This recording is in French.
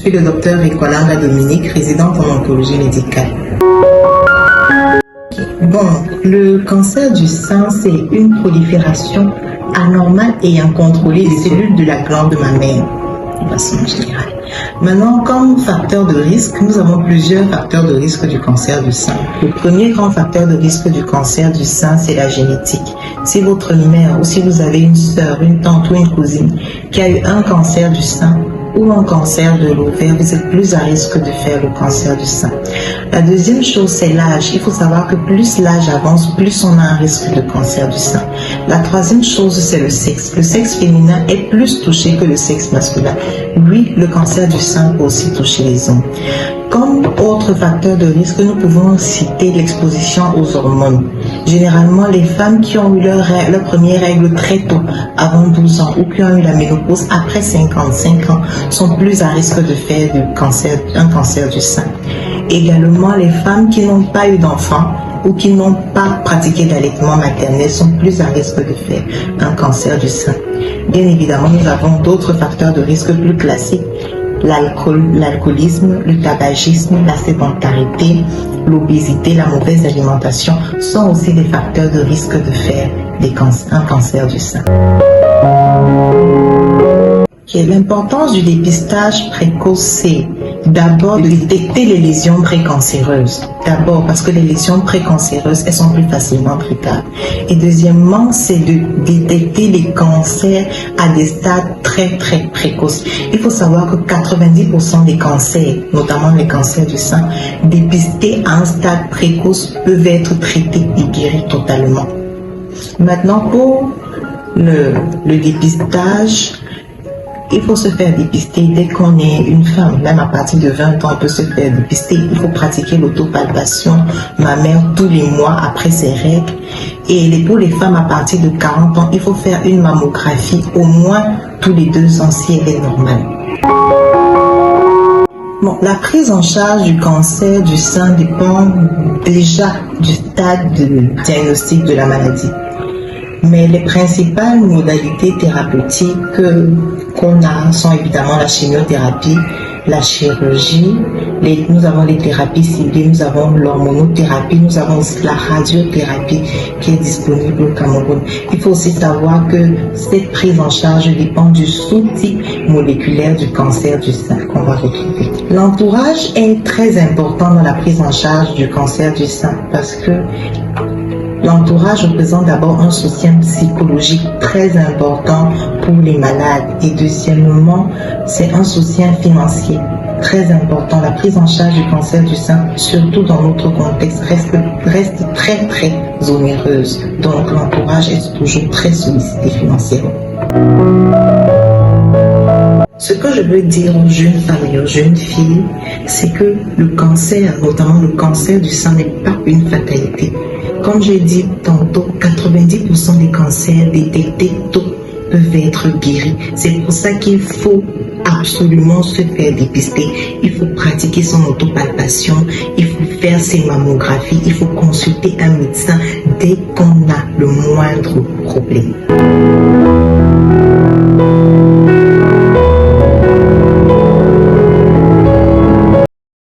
suis le docteur Ricolanga Dominique, résidente en oncologie médicale. Bon, le cancer du sein, c'est une prolifération anormale et incontrôlée des cellules de la glande mammaire, de façon générale. Maintenant, comme facteur de risque, nous avons plusieurs facteurs de risque du cancer du sein. Le premier grand facteur de risque du cancer du sein, c'est la génétique. Si votre mère ou si vous avez une sœur, une tante ou une cousine qui a eu un cancer du sein ou un cancer de l'ovaire, vous êtes plus à risque de faire le cancer du sein. La deuxième chose, c'est l'âge. Il faut savoir que plus l'âge avance, plus on a un risque de cancer du sein. La troisième chose, c'est le sexe. Le sexe féminin est plus touché que le sexe masculin. Oui, le cancer du sein peut aussi toucher les hommes. Comme autre facteur de risque, nous pouvons citer l'exposition aux hormones. Généralement, les femmes qui ont eu leur première règle très tôt, avant 12 ans, ou qui ont eu la ménopause après 55 ans, sont plus à risque de faire un cancer du sein. Également, les femmes qui n'ont pas eu d'enfants ou qui n'ont pas pratiqué d'allaitement maternel sont plus à risque de faire un cancer du sein. Bien évidemment, nous avons d'autres facteurs de risque plus classiques. L'alcoolisme, le tabagisme, la sédentarité, l'obésité, la mauvaise alimentation sont aussi des facteurs de risque de faire un cancer du sein. L'importance du dépistage précoce, c'est d'abord de détecter les lésions précancéreuses. D'abord parce que les lésions précancéreuses, elles sont plus facilement traitables. Et deuxièmement, c'est de détecter les cancers à des stades très précoces. Il faut savoir que 90% des cancers, notamment les cancers du sein, dépistés à un stade précoce peuvent être traités et guéris totalement. Maintenant, pour le dépistage, il faut se faire dépister dès qu'on est une femme, même à partir de 20 ans, on peut se faire dépister. Il faut pratiquer l'autopalpation mammaire tous les mois après ses règles. Et pour les femmes à partir de 40 ans, il faut faire une mammographie au moins tous les 2 ans si elle est normale. Bon, la prise en charge du cancer du sein dépend déjà du stade de diagnostic de la maladie. Mais les principales modalités thérapeutiques qu'on a sont évidemment la chimiothérapie, la chirurgie, nous avons les thérapies ciblées, nous avons l'hormonothérapie, nous avons aussi la radiothérapie qui est disponible au Cameroun. Il faut aussi savoir que cette prise en charge dépend du sous-type moléculaire du cancer du sein qu'on va retrouver. L'entourage est très important dans la prise en charge du cancer du sein parce que l'entourage représente d'abord un soutien psychologique très important pour les malades et deuxièmement, c'est un soutien financier très important. La prise en charge du cancer du sein, surtout dans notre contexte, reste très onéreuse. Donc l'entourage est toujours très sollicité financièrement. Ce que je veux dire aux jeunes femmes et aux jeunes filles, c'est que le cancer, notamment le cancer du sein, n'est pas une fatalité. Comme j'ai dit tantôt, 90% des cancers détectés tôt peuvent être guéris. C'est pour ça qu'il faut absolument se faire dépister. Il faut pratiquer son autopalpation, il faut faire ses mammographies, il faut consulter un médecin dès qu'on a le moindre problème.